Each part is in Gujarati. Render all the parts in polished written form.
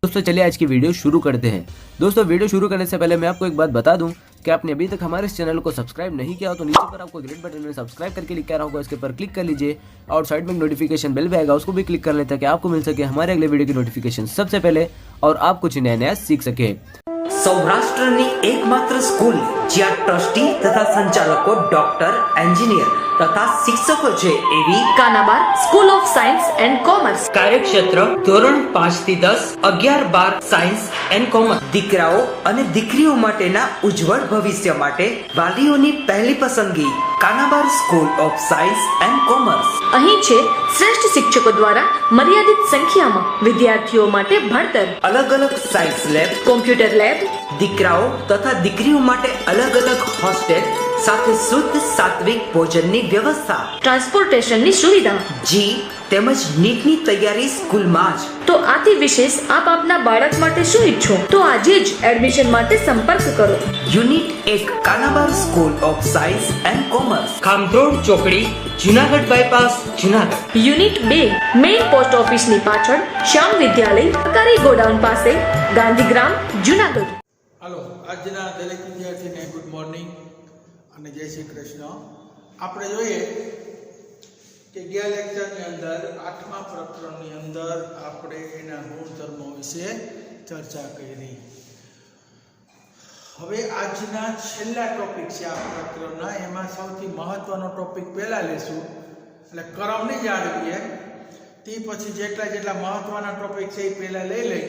दोस्तों चलिए आज की वीडियो शुरू करते हैं। दोस्तों वीडियो शुरू करने से पहले मैं आपको एक बात बता दूं कि आपने अभी तक हमारे इस चैनल को सब्सक्राइब नहीं किया हो तो नीचे पर आपको ग्रीन बटन में सब्सक्राइब करके लिखा रहा होगा, इसके ऊपर क्लिक कर लीजिए और साइड में नोटिफिकेशन बेल भी आएगा, उसको भी क्लिक कर लें ताकि आपको मिल सके हमारे अगले वीडियो की नोटिफिकेशन सबसे पहले और आप कुछ नया सीख सके। સૌરાષ્ટ્રની એકમાત્ર સ્કૂલ જ્યાં ટ્રસ્ટી તથા સંચાલકો ડોક્ટર, એન્જિનિયર તથા શિક્ષકો છે એવી Kanabar school of science and commerce. કાર્યક્ષેત્ર ધોરણ 5 થી 10, 11-12 સાયન્સ એન્ડ કોમર્સ. દીકરાઓ અને દીકરીઓ માટેના ઉજ્જવળ ભવિષ્ય માટે વાલીઓની પહેલી પસંદગી Kanabar school of science and commerce. અહીં છે શ્રેષ્ઠ શિક્ષકો દ્વારા મર્યાદિત સંખ્યામાં વિદ્યાર્થીઓ માટે ભણતર, અલગ અલગ સાયન્સ લેબ, કોમ્પ્યુટર લેબ, દીકરાઓ તથા દીકરીઓ માટે અલગ અલગ હોસ્ટેલ સાથે શુદ્ધ સાત્વિક ભોજનની વ્યવસ્થા, ટ્રાન્સપોર્ટેશનની સુવિધા. જી તેમજ નીટની તૈયારી સ્કૂલમાં જ. તો આથી વિશેષ આપ આપના બાળક માટે શું ઈચ્છો તો આજે જ એડમિશન માટે સંપર્ક કરો. Unit 1 Kanabar school of science and commerce, Khamrod ચોકડી, Junagadh bypass, Junagadh. Unit 2 main post ઓફિસની પાછળ, શ્યામ વિદ્યાલય, સરકારી ગોડાઉન પાસે, ગાંધીગ્રામ, જુનાગઢ. હાલો, આજના દરેક વિદ્યાર્થીને ગુડ મોર્નિંગ અને જય શ્રી કૃષ્ણ. આપણે જોઈએ કે ગયા લેક્ચરની અંદર 8મા પ્રકરણની અંદર આપણે એના ગુણધર્મો વિશે ચર્ચા કરી. હવે આજના છેલ્લા ટોપિક છે આ પ્રકરણના, એમાં સૌથી મહત્વનો ટોપિક પહેલા લેશું એટલે ક્રમની જાળવીએ, તે પછી જેટલા મહત્વના ટોપિક છે એ પહેલા લઈ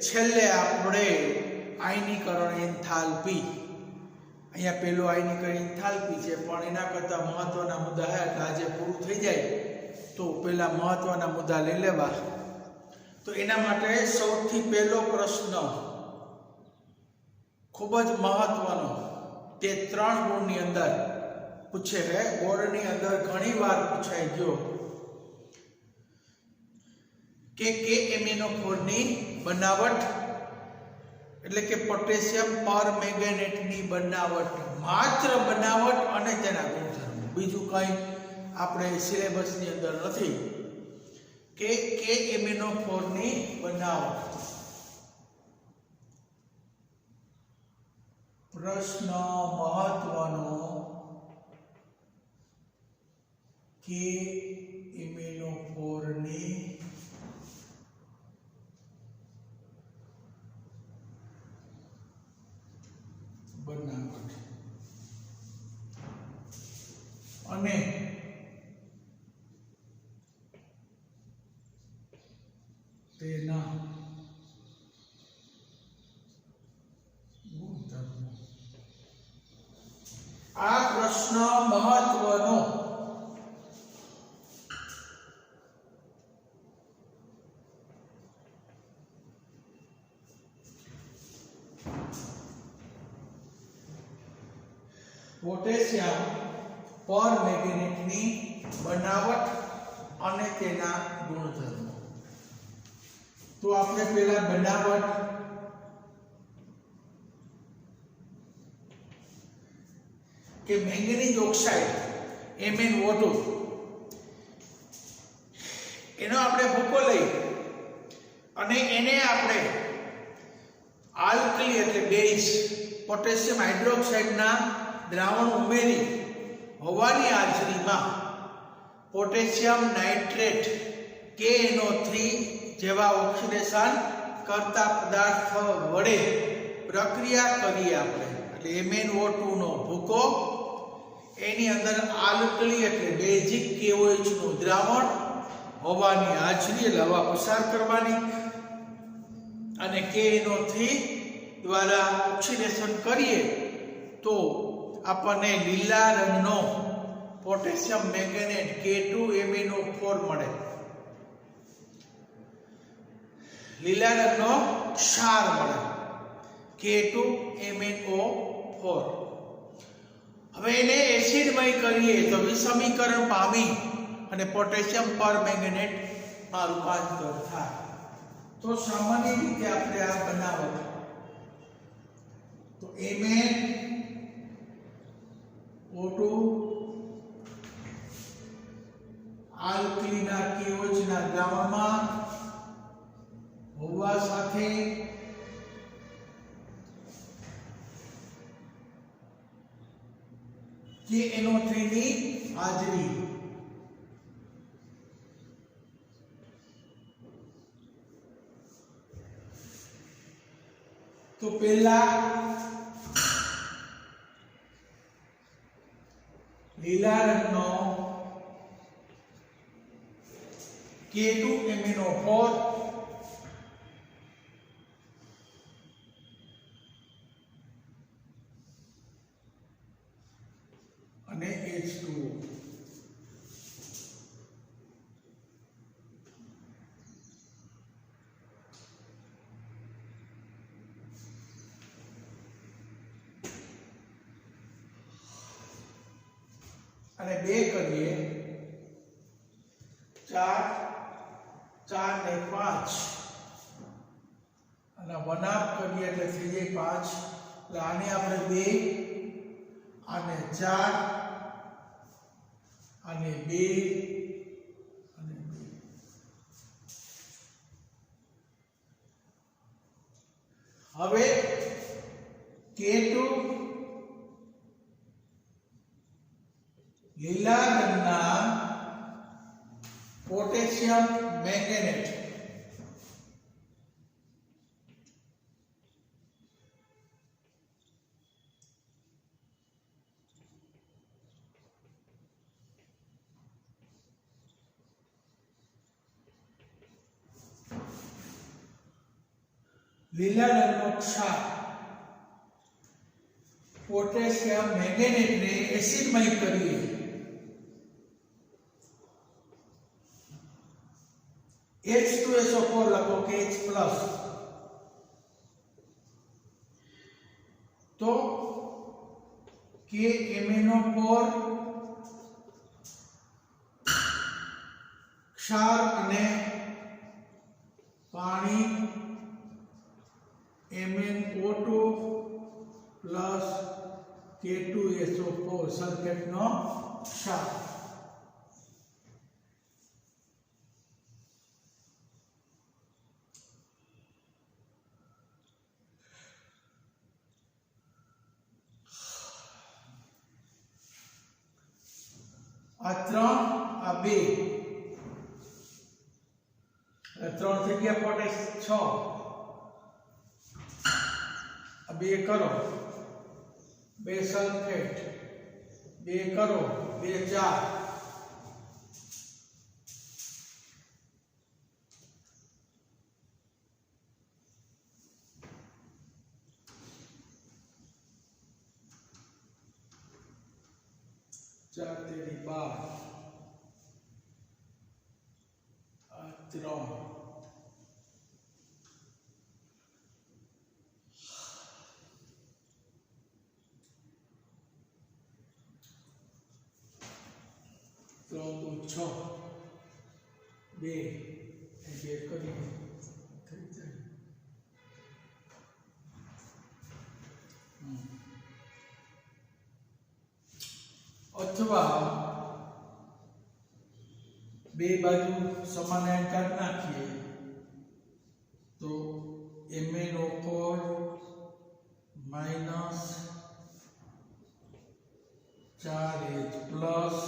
છેલ્લે આપણે આયનીકરણ એન્થાલ્પી. અહીંયા પેલું આયનીકરણ એન્થાલ્પી છે, પણ એના કરતાં મહત્વના મુદ્દા છે એટલે આજે પૂરું થઈ જાય તો પેલા મહત્વના મુદ્દા લઈ લેવા. તો એના માટે સૌથી પહેલો પ્રશ્ન ખૂબ જ મહત્વનો, તે 3 ગુણની અંદર પૂછે છે. બોર્ડની અંદર ઘણી વાર પૂછાઈ ગયો કે એમિનોફોરની બનાવટ એટલે કે પોટેશિયમ પરમેંગેનેટની બનાવટ, માત્ર બનાવટ અને તેના ગુણધર્મો, બીજું કંઈ આપણે સિલેબસની અંદર નથી. કે એમિનોફોરની બનાવટ. પ્રશ્ન મહત્વનો કે એમિનોફોરની બનાવટ અને તેના ગુણધર્મો. આ પ્રશ્ન મહત્વનો. પોટેશિયમ પરમેંગેનેટની બનાવટ અને તેના ગુણધર્મો. તો આપણે પહેલા બનાવટ કે મેંગેનીઝ ઓક્સાઇડ MnO2 એનો આપણે ભૂકો લઈ અને એને આપણે આલ્કલી એટલે બેઝ પોટેશિયમ હાઇડ્રોક્સાઇડના દ્રાવણ ઉમેરી હવાની હાજરીમાં પોટેશિયમ નાઇટ્રેટ KNO3 જેવા ઓક્સિડેશન કરતા પદાર્થ વડે પ્રક્રિયા કરી આપણે એટલે MnO2 નો ભૂકો, એની અંદર આલ્કલી એટલે બેઝિક KOH નું દ્રાવણ હવાની હાજરી એટલે હવા પસાર કરવાની અને KNO3 દ્વારા ઓક્સિડેશન કરીએ તો આપણને લીલા રંગનો પોટેશિયમ મેંગેનેટ K2MnO4 મળે. લીલા રંગનો ક્ષાર મળે K2MnO4. હવે એને એસિડમય કરીએ તો વિષમીકરણ પામી અને પોટેશિયમ પરમેંગેનેટ માં રૂપાંતર થાય. તો સામાન્ય રીતે આપણે આ બનાવટ તો MnO2 આલ્કલીના KOH ના દ્રાવણમાં હળવા સાથે KNO3 ની હાજરી. તો પહેલા લીલા રંગનો K2MnO4 અને H2O. અને બે કરીએ 4 4 ને 5 અને 1 હાફ કરીએ એટલે થઈ જાય 5. એટલે આને આપણે 2 આને 4 અને 2 અને 2. હવે K2 લીલા રંગના પોટેશિયમ મેંગેનેટ લીલા રંગનો ક્ષાર પોટેશિયમ મેંગેનેટને એસિડમય કરીએ H2SO4 લખો કે H પ્લસ. તો KMnO4 ક્ષાર અને પાણી MnO2 પ્લસ K2SO4 સલ્ફેટનો ક્ષાર. આ 3 આ 2 3 થઈ ગયા પોટેશ 6 આ 2 કરો 2 સલ્ફેટ 2 કરો 2 4 4 તેરી 12 આ 3 6 2 કરી થઈ જાય. અથવા બે બાજુ સમાનાંતર નાખીએ તો MnO4 માઈનસ 4H પ્લસ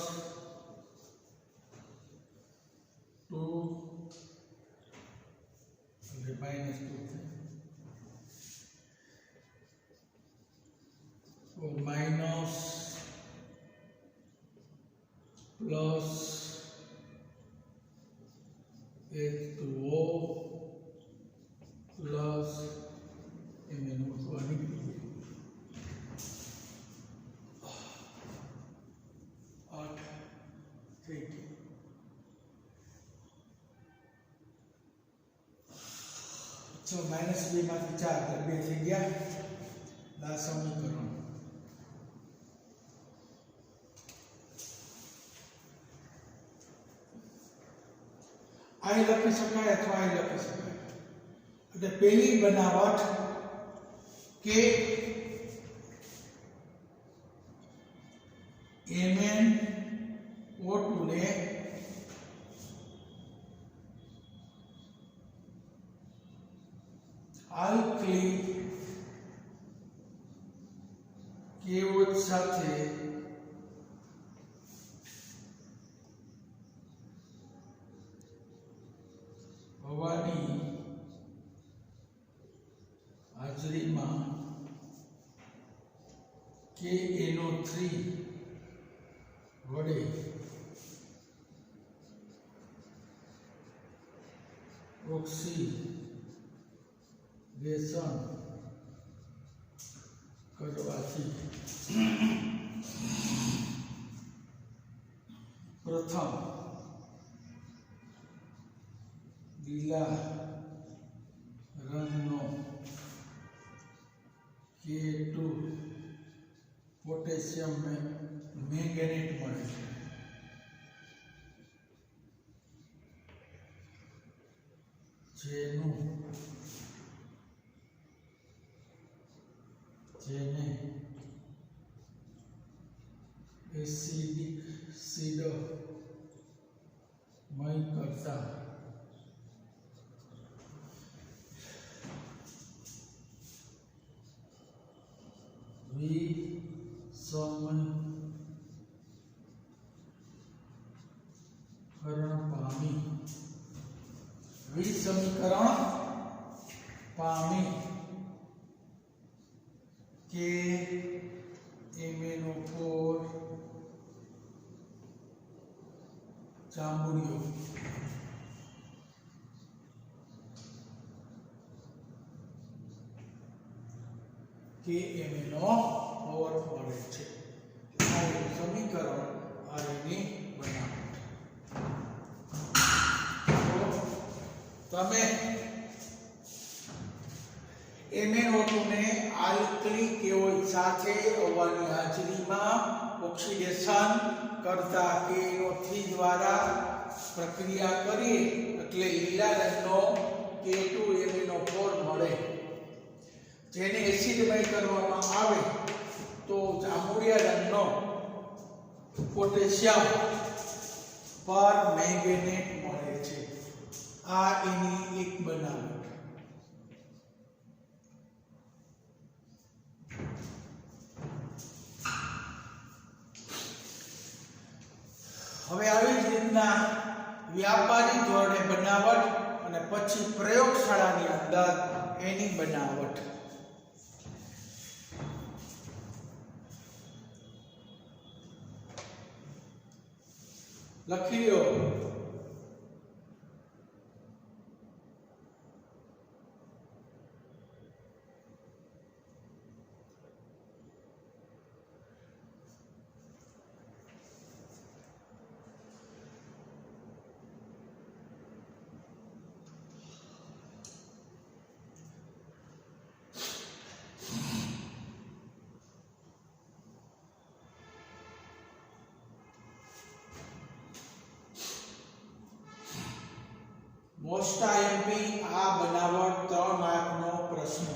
2 એટલે માઈનસ 2 તો minus plus H2O plus MnO2 નીકળી 8 થઈ ગયું. તો -2 માંથી 4 2 થઈ ગયા. આ સમીકરણ આ લખી શકાય અથવા આ લખી શકાય. એટલે પહેલી બનાવટ કે MnO2 ને કેવોટ સાથે હવાની હાજરીમાં KaNO3 વડે ઓક્સિડેશન કરવાથી પ્રથમ લીલા રંગનો K2 પોટેશિયમ મેંગેનેટ મળે છે. જેને એસિડિકમય કરતા વિસમીકરણ પામી કે MnO4 જાંબુડિયો કે MnO4 મળે છે. આ સમીકરણ આની બનાવટ. તમે MnO2 ને આલ્કલી કેવોઇડ સાથે હવાની હાજરીમાં ઓક્સિડેશન કરતા KaNO3 દ્વારા પ્રક્રિયા કરીએ એટલે લીલા રંગનો K2MnO4 મળે. જેને એસિડમય કરવામાં આવે તો જાંબુડિયા રંગનો પોટેશિયમ પર મેંગેનેટ મળે છે. આ એની એક બનાવટ. હવે આવી જ રીતના વ્યાપારી ધોરણે બનાવટ અને પછી પ્રયોગશાળાની અંદર એની બનાવટ. લખી લો. મોસ્ટ આઈએમપી આ બનાવટ 3 માર્કનો પ્રશ્ન.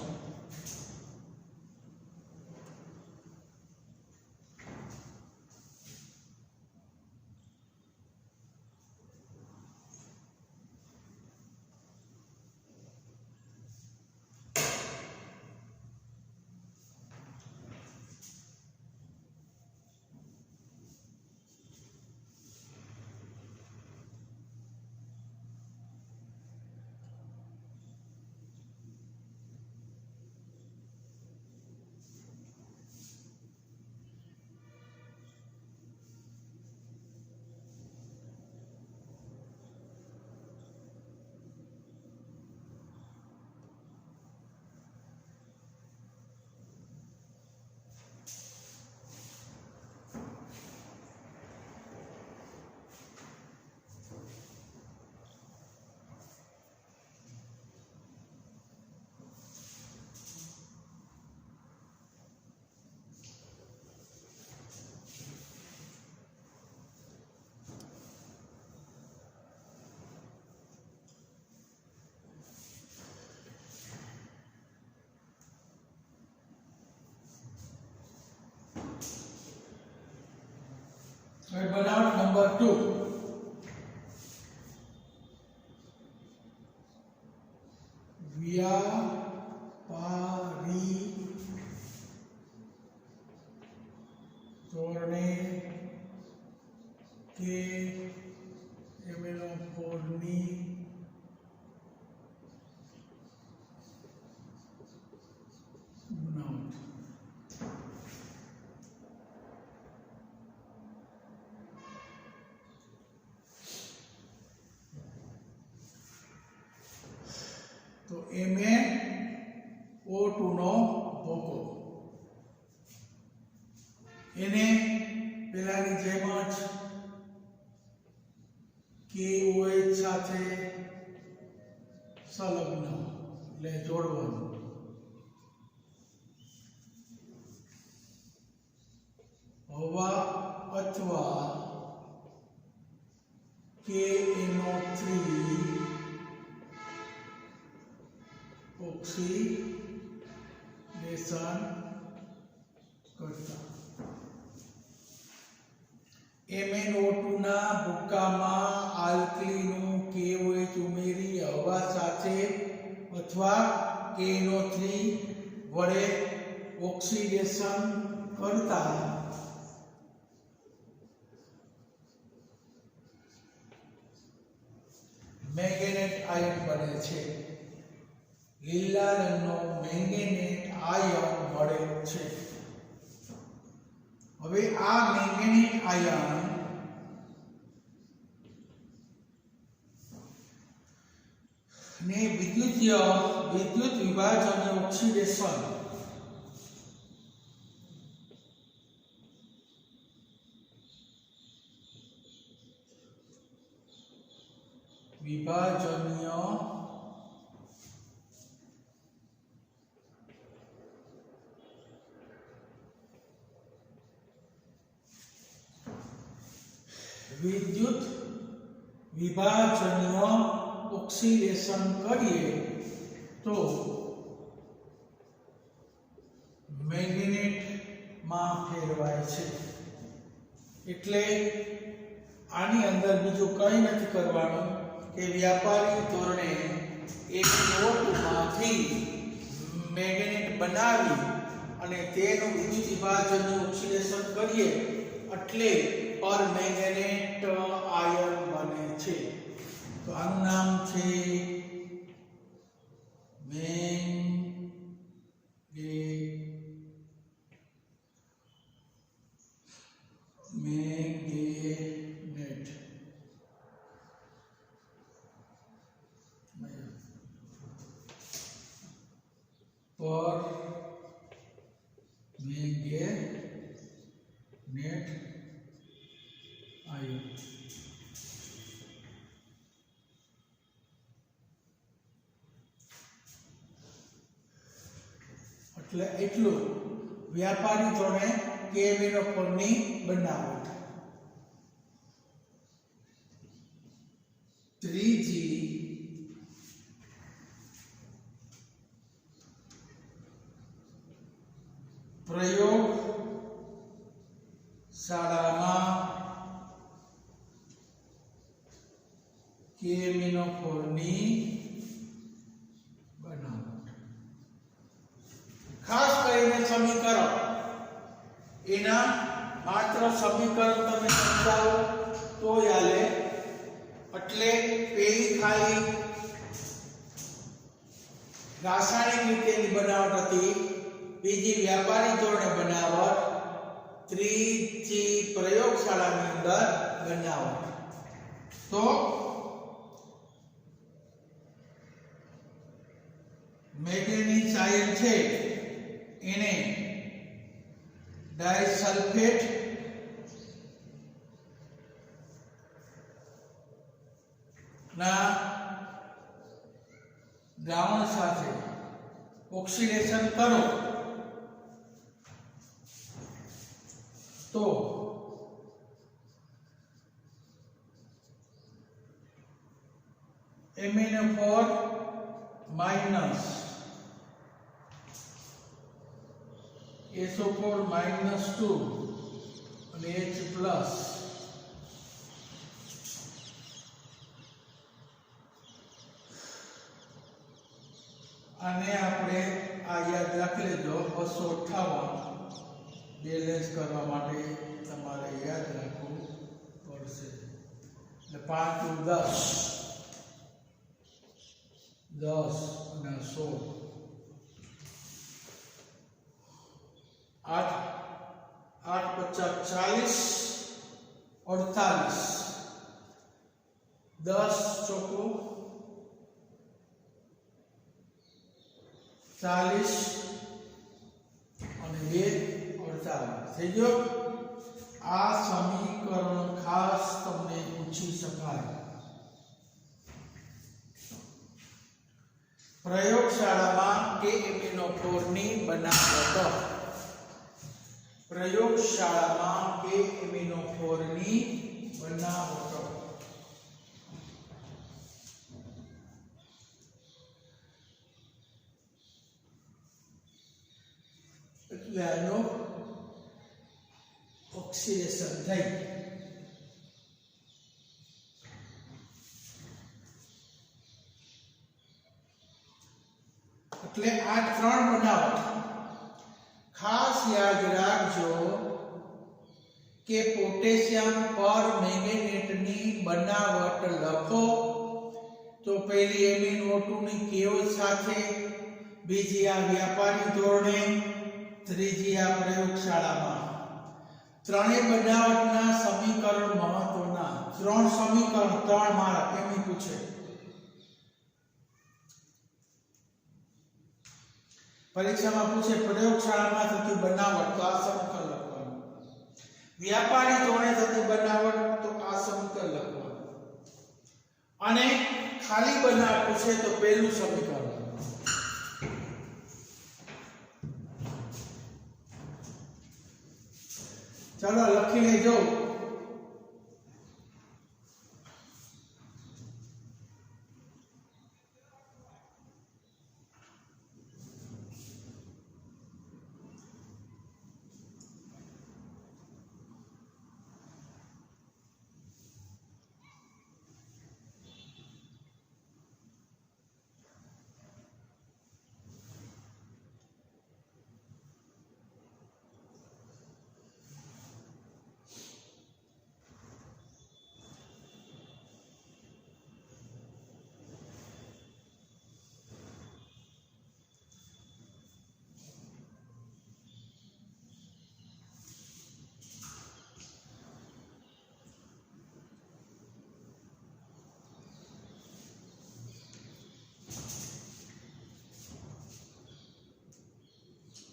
હવે બનાવટ નંબર 2. વ્યાપારી ધોરણે કે MnO4ની બનાવટ. તો MnO2 નો ભોગો એને પેલાની જેમ જ KOH સાથે સંલગ્ન એટલે જોડવાનું. હવા અથવા KNO3 ઓક્સિડેશન કરતા. MnO2 ના ભૂક્કામાં આલ્કલીનું KOH ઉમેરી હવા સાથે અથવા KNO3 વડે ઓક્સિડેશન કરતા મેંગેનેટ આયન બને છે. લીલા રંગનો મેંગેનેટ આયન મળે છે. હવે આ મેંગેનેટ આયન ને વિદ્યુત વિભાજન ઓક્સિડેશન વિભાજનીય વિદ્યુત વિભાજનીય ઓક્સિડેશન કરીએ તો મેંગેનેટ માં ફેરવાય છે. એટલે આની અંદર બીજું કંઈ નથી કરવાનું કે વ્યાપારી ધોરણે MnO2 માંથી મેંગેનેટ બનાવી અને તેનું વિદ્યુત વિભાજનનું ઓક્સિડેશન કરીએ એટલે પર મેંગેનેટ આયન બને છે. તો આનું નામ છે મેંગેનેટ. પર મેંગેનેટ આયન. એટલે એટલું વ્યાપારી ધોરણે KMnO4 ની બનાવટ. ત્રીજી પ્રયોગ શાળામાં KMnO4 ની બનાવટ. ખાસ કરીને સમીકરણ એના માત્ર સમીકરણ તમે સમજાવો તો ચાલે. એટલે પેલી ખાલી રાસાયણિક રીતેની બનાવટ હતી, બીજી વ્યાપારી ધોરણે બનાવટ, ત્રીજી પ્રયોગશાળાની અંદર બનાવટ. તો મેંગેનીઝ આયન છે એને ડાયસલ્ફેટ ના દ્રાવણ સાથે ઓક્સિડેશન કરો તો MnO4 માઈનસ SO4 -2 અને H પ્લસ આને આપણે આ યાદ રાખી લેજો 258 બેલેન્સ કરવા માટે તમારે યાદ રાખવું પડશે. એટલે 5 × 10 અને 16 8 8 × 50 40 48 10 ચોકું 40 અને 2 48 થઈ ગયો. આ સમીકરણ ખાસ તમને પૂછી શકાય. પ્રયોગશાળામાં KMnO4 ની બનાવટ. પ્રયોગશાળામાં KMnO4 ની બનાવટ. એટલે આનો ઓક્સિડેશન થઈ એટલે આ 3 બનાવટ. ખાસ યાદ રાખજો કે પોટેશિયમ પરમેંગેનેટની બનાવટ લખો તો પહેલી MnO2 ની કેવ સાથે, બીજી આ વ્યાપારી ધોરણે, ત્રીજી આ પ્રયોગશાળામાં. ત્રણેય બનાવટના સમીકરણ મહત્વના. 3 સમીકરણ 3 માર્ક એમ પૂછે. પરીક્ષામાં પૂછે પ્રયોગશાળામાં થતી બનાવટ તો આ સમીકરણ લખવાનું, વ્યાપારી ધોરણે થતી બનાવટ તો આ સમીકરણ લખવાનું, અને ખાલી બનાવટ પૂછે તો પહેલું સમીકરણ. ચાલો લખી લેજો.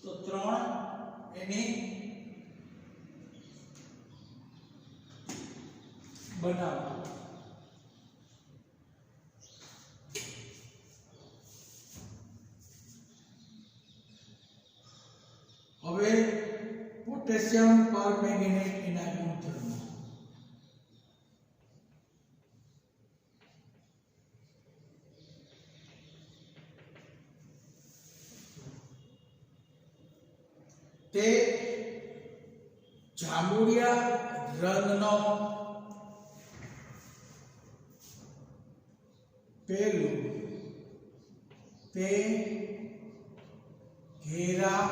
તો 3 એની બનાવટ. હવે પોટેશિયમ પરમેંગેનેટ એના ગુણધર્મો. તે જાંબુડિયા રંગનો પેલું, તે ઘેરા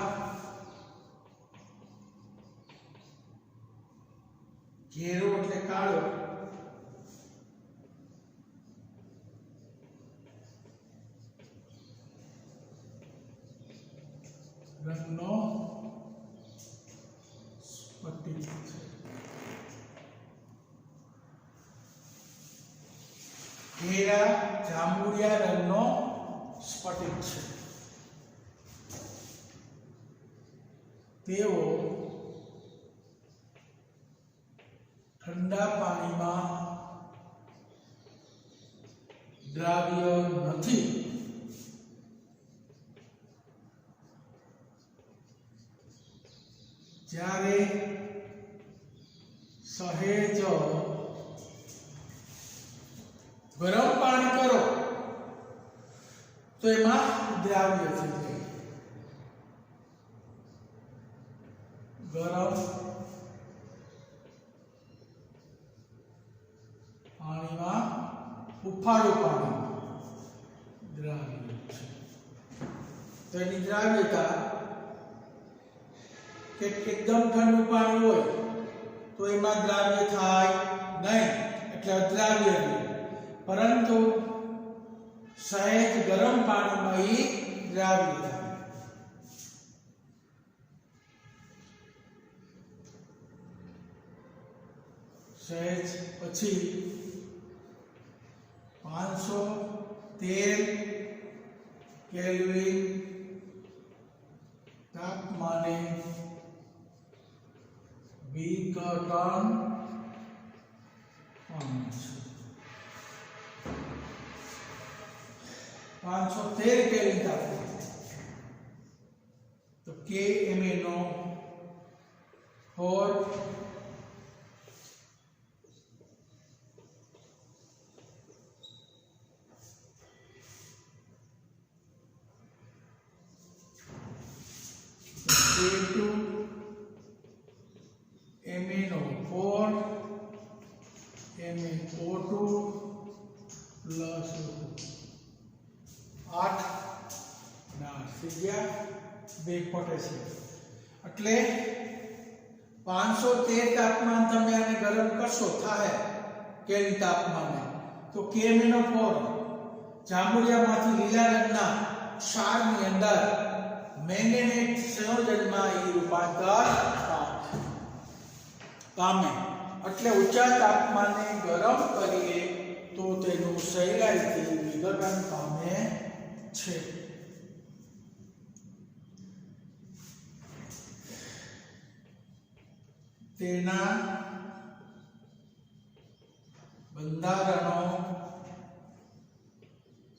ઘેરો એટલે કાળો, રંગનો સ્ફટિક છે. ઘેરા જાંબુડિયા રંગનો સ્ફટિક છે. તેઓ ઠંડા પાણીમાં દ્રાવ્ય નથી. જ્યારે સહેજ ગરમ પાણી કરો તો એમાં દ્રાવ્ય થઈ જાય. ગરમ પાણીમાં હુંફાળું પાણી દ્રાવ્ય છે. તો એની દ્રાવ્યતા કે એકદમ ઠંડુ પાણી હોય તો એમાં દ્રાવ્ય થાય નહીં, એટલે અદ્રાવ્ય રહે. પરંતુ સહેજ ગરમ પાણીમાં એ દ્રાવ્ય થાય. સહેજ પછી 513 કેલ્વિન તાપમાને વિઘટન પામે છે. 513 કેલ્વિન તાપમાને તો KMnO4 MnO4 MnO2 પ્લસ 8 ના સીધા 2 પોટેશિયમ. એટલે 513 તાપમાન તમે આને ગરમ કરશો થાય કેલ્વિન તાપમાને તો KMnO4 જાંબુડિયામાંથી લીલા રંગના ક્ષારની અંદર મેંગેનેટ સંયોજનમાં એ રૂપાંતર પામે. એટલે ઊંચા તાપમાને ગરમ કરીએ તો તેનું સહેલાઈથી વિઘટન પામે છે. તેના બંધારણો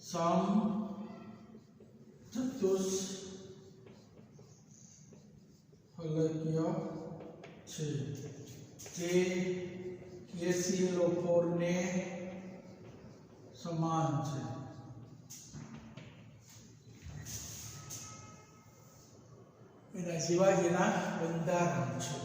સમચતુષ્ફલકીય છે, જે KClO4 ને સમાન છે. એના સિવાય જેના બંધારણ છે.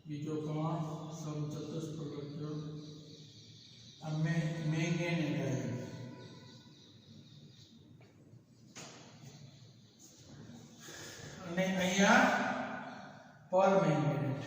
બીજો કોણ સમચતુષ્ફલકીય અમે મેંગેનેટ આયન અને અહીંયા પરમેંગેનેટ.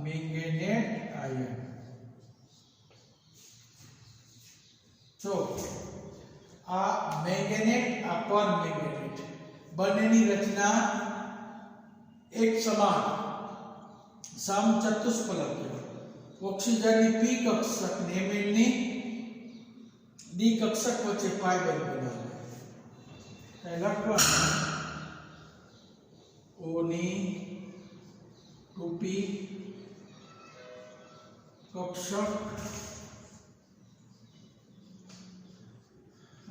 મેંગેનેટ આયન. તો આ મેંગેનેટ આ પરમેંગેનેટ બંનેની રચના એક સમાન સમચતુષ્ફલકીય. ઓક્સિજનની p કક્ષક ને એમિનની d કક્ષક વચ્ચે પાઈ બંધ બનાવે. લખવાનું O ની 2p કક્ષક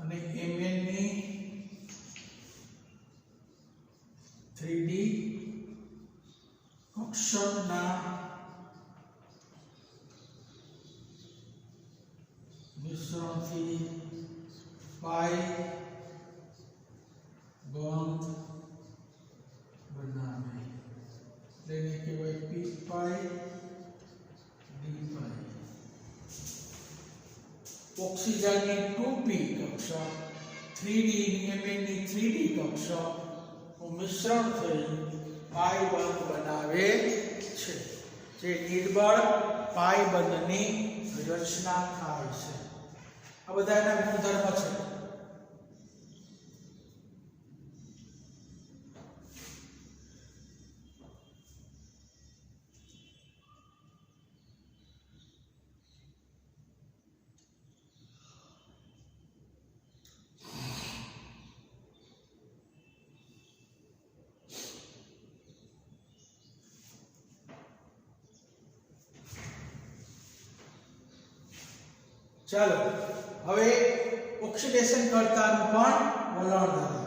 અને Mn ની 3d કક્ષકના મિશ્રણથી પાઈ બંધ બનાવે. તેને કહેવાય p પાઈ d પાઈ. ઓક્સિજનની 2p કક્ષક 3d ની Mn ની 3d કક્ષક નું મિશ્રણ થઈ પાઈ બંધ બનાવે છે, જે નિર્બળ પાઈ બંધની રચના થાય છે. આ બધા એના ગુણધર્મ છે. ચાલો હવે ઓક્સિડેશન કરતાનું પણ વલણ ધરાવે.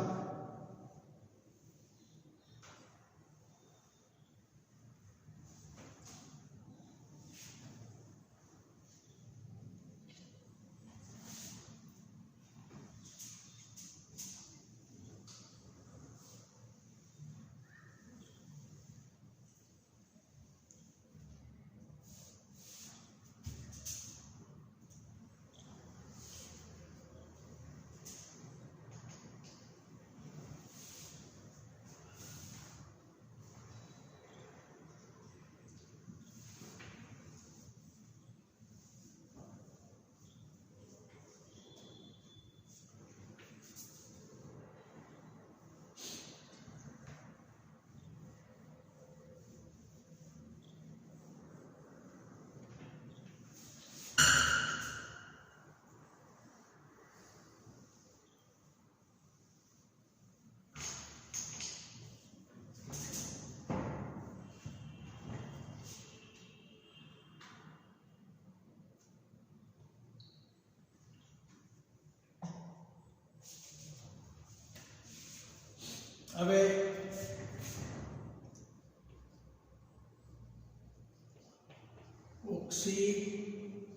હવે ઓક્સિડેશન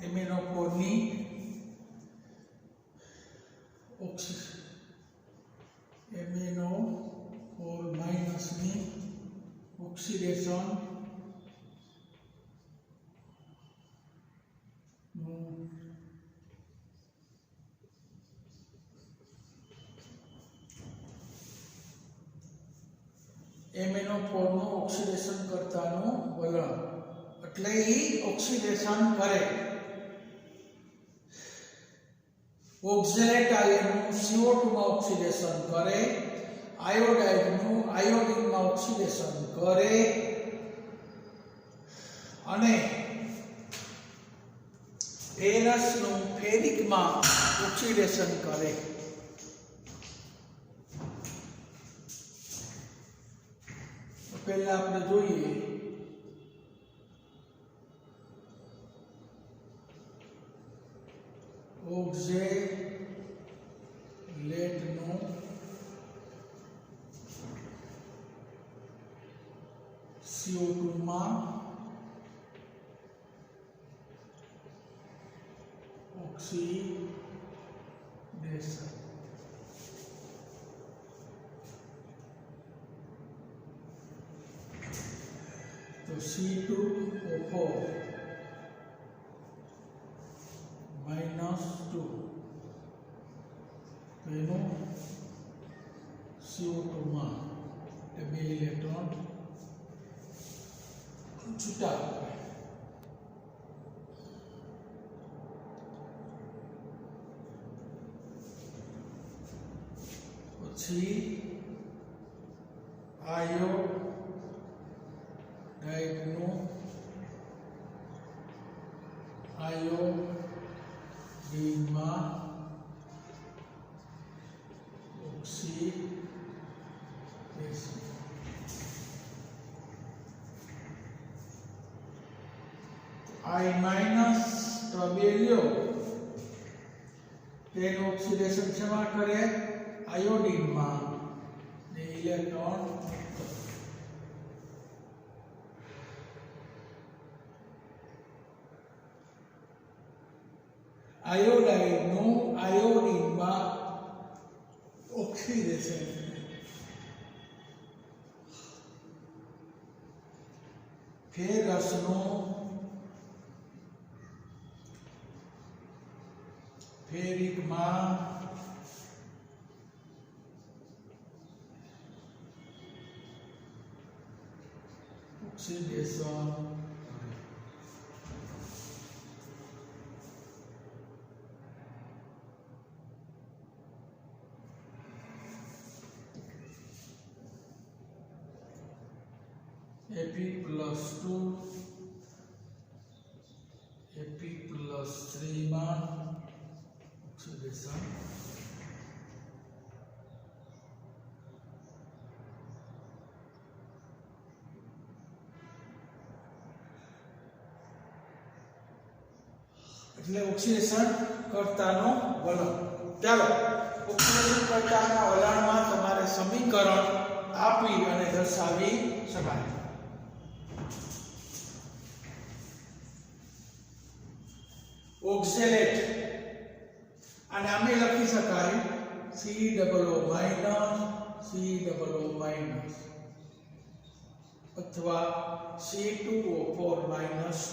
એમિનોફોરની એમિનોફોર માઇનસની ઓક્સિડેશન એમિનોફોરનું ઓક્સિડેશન કરતાનું વલણ એટલે એ ઓક્સિડેશન કરે. ઓક્ઝેલેટ આયનનું CO2 માં ઓક્સિડેશન કરે, આયોડાઇડનું આયોડિનમાં ઓક્સિડેશન કરે અને ફેરસનું ફેરિકમાં ઓક્સિડેશન કરે. પહેલા આપણે જોઈએ ઓક્ઝેલેટનું CO2 માં ઓક્સિડેશન. તો C2O4 -2 તો એનું CO2 માં બે ઇલેક્ટ્રોન છૂટા કરે. પછી આયોડાઇડનું આયોડિનમાં ઓક્સિડેશન. I- ટ્રબેલિયો તેનું ઓક્સિડેશન શેમાં કરે? આયોડિનમાં ને ઇલેક્ટ્રોન આયોડાઇડનું આયોડિનમાં ઓક્સિડેશન. ફેરસનું ફેરિકમાં ઓક્સિડેશન. Fe+2 Fe+3 માં ઓક્સિડેશન. એટલે ઓક્સિડેશન કર્તાનો વલણ. ચાલો ઓક્સિડેશન કર્તાના વલણમાં તમારે સમીકરણ આપી અને દર્શાવી શકાય. ઓક્ઝેલેટ અને આમે લખી શકાય COO- અથવા C2O4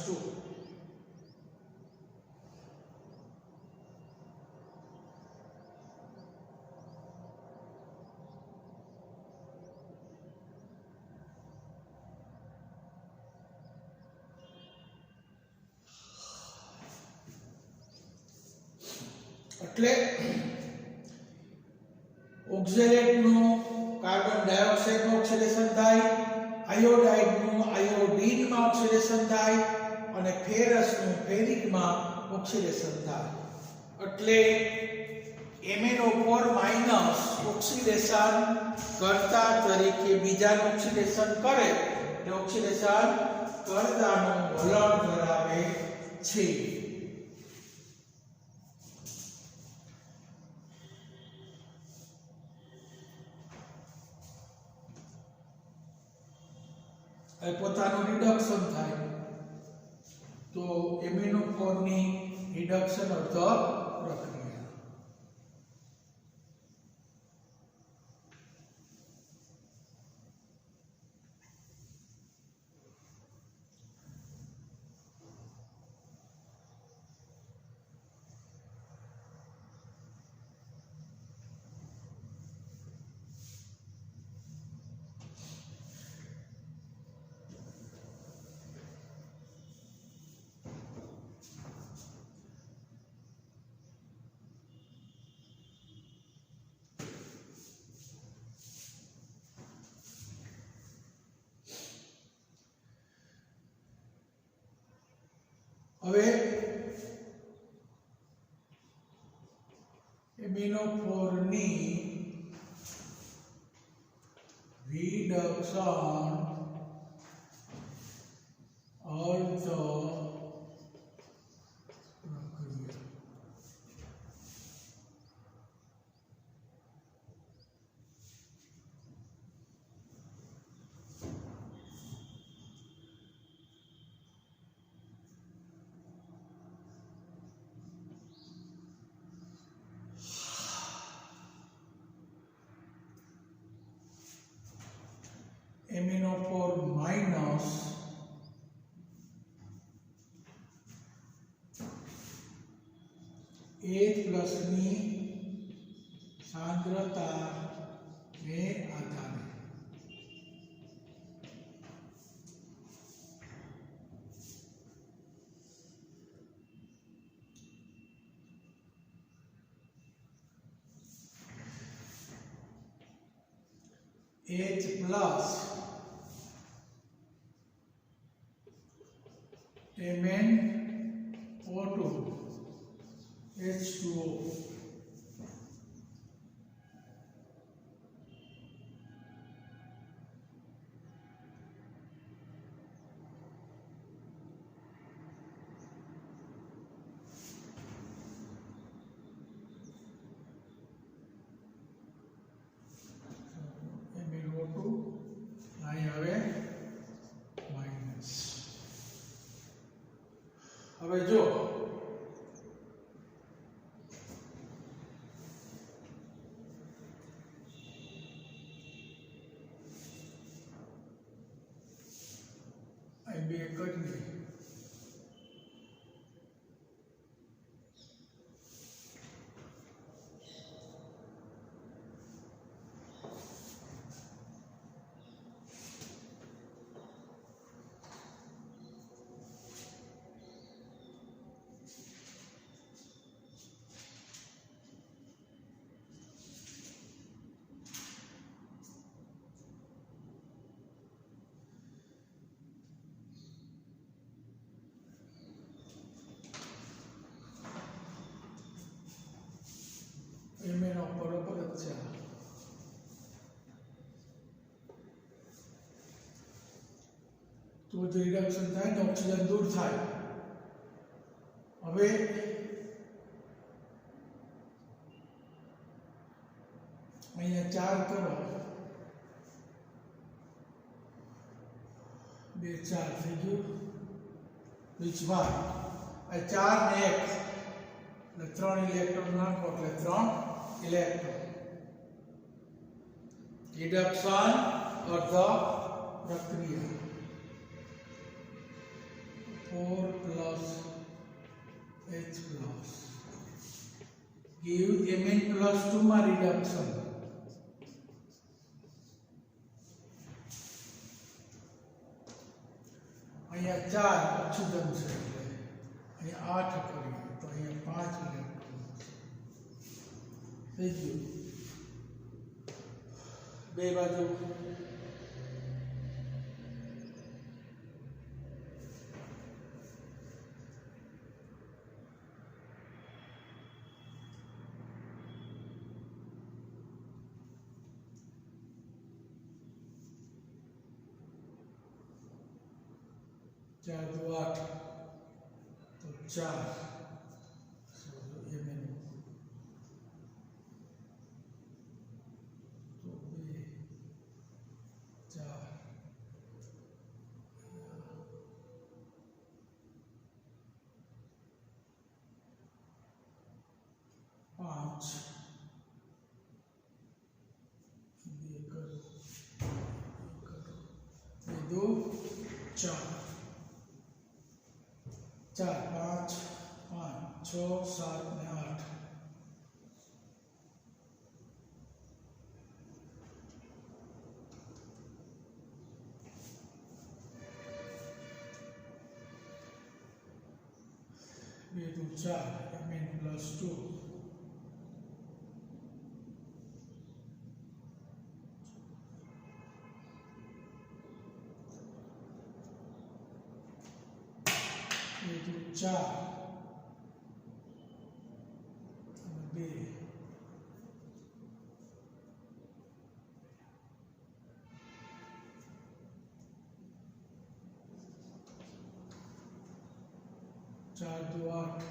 2. એટલે ઓક્ઝેલેટ નું કાર્બન ડાયોક્સાઇડ નું ઓક્સિડેશન થાય, આયોડાઇડ નું આયોડીન માં ઓક્સિડેશન થાય અને ફેરસ નું ફેરિક માં ઓક્સિડેશન થાય. એટલે MnO4- ઓક્સિડેશન કર્તા તરીકે બીજાનું ઓક્સિડેશન કરે એટલે ઓક્સિડેશન કર્તાનું વલણ ધરાવે છે. હવે પોતાનું રિડક્શન થાય તો MnO4 ની રિડક્શન અર્ધ પ્રક્રિયા. હવે MnO4 ની રિડક્શન અર્ધ પ્રક્રિયા. MnO4- H+ ની સાંદ્રતા ને આધારે H+ MnO2 H2O MnO2 અહીં હવે માઇનસ. હવે જો અહીં બે કરીએ MnO બરોબર જ છે. તો જે રિડક્શન થાય ને ઓક્સિજન દૂર થાય. હવે હવે અહીંયા 4 કરો, 2 4 થઈ ગયું, બીજમાં આ 4 ને 1 એટલે 3 ઇલેક્ટ્રોન નાખો એટલે 3 ઇલેક્ટ્રોન. રિડક્શન અર્ધ પ્રક્રિયા 4 plus H plus give Mn plus 2 માં રિડક્શન. અહીંયા 4 ઓક્સિજન છે એટલે અહીંયા 8 કરીએ તો અહીંયા 5 ઇલેક્ટ્રોન થઈ ગયું. બે બાજુ चार दो 8 तो 4 Mn तो 2 4 5 2 4 4 5 5 6 7 ને 8 2 2 4 Mn plus 2 4 2 4 2 8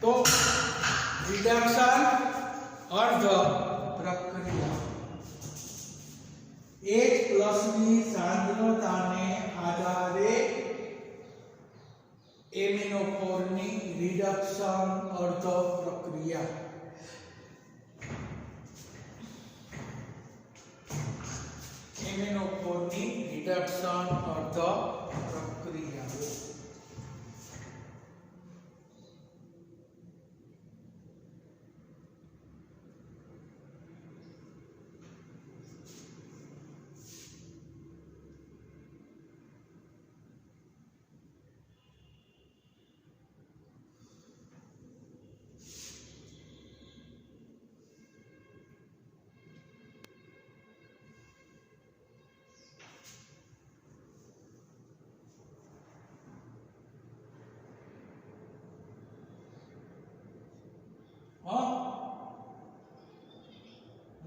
तो रिडक्शन अर्ध प्रक्रिया H प्लस ની સાંદ્રતાને આધારે MnO4 ની રિડક્શન અર્ધ પ્રક્રિયા. MnO4 ની રિડક્શન અર્ધ પ્રક્રિયા.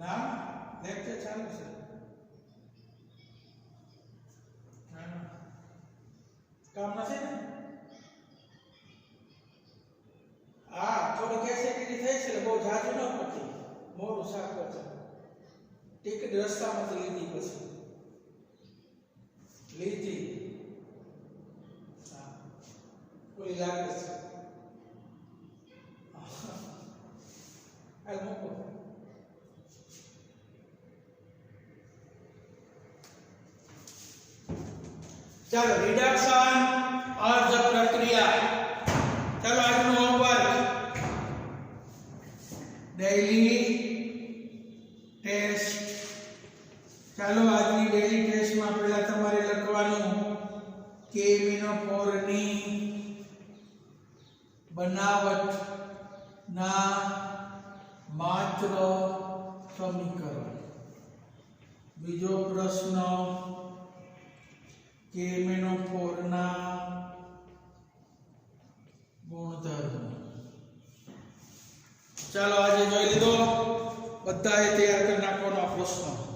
ना लेक्चर चालू છે કામ નથી ને આ થોડી કેસેટી થઈ છે બહુ જાજુ ન પડતી મોડું સાફ કરજો ટિકિટ રસ્તામાંથી લીધી પછી લીધી હા કોઈ લાગે છે આ મૂકો चलो रिडक्शन अर्ध प्रक्रिया. चलो आज नो होमवर्क डेली टेस्ट. चलो आज की डेली टेस्ट में पहला તમારે લખવાનું કે MnO4 ની બનાવટ ના માત્ર સમીકરણ. બીજો પ્રશ્ન કે MnO4 ના ગુણધર્મ. ચાલો આજે જોઈ લીધો બધાએ તૈયાર કરી નાખવાનો આ પ્રશ્ન.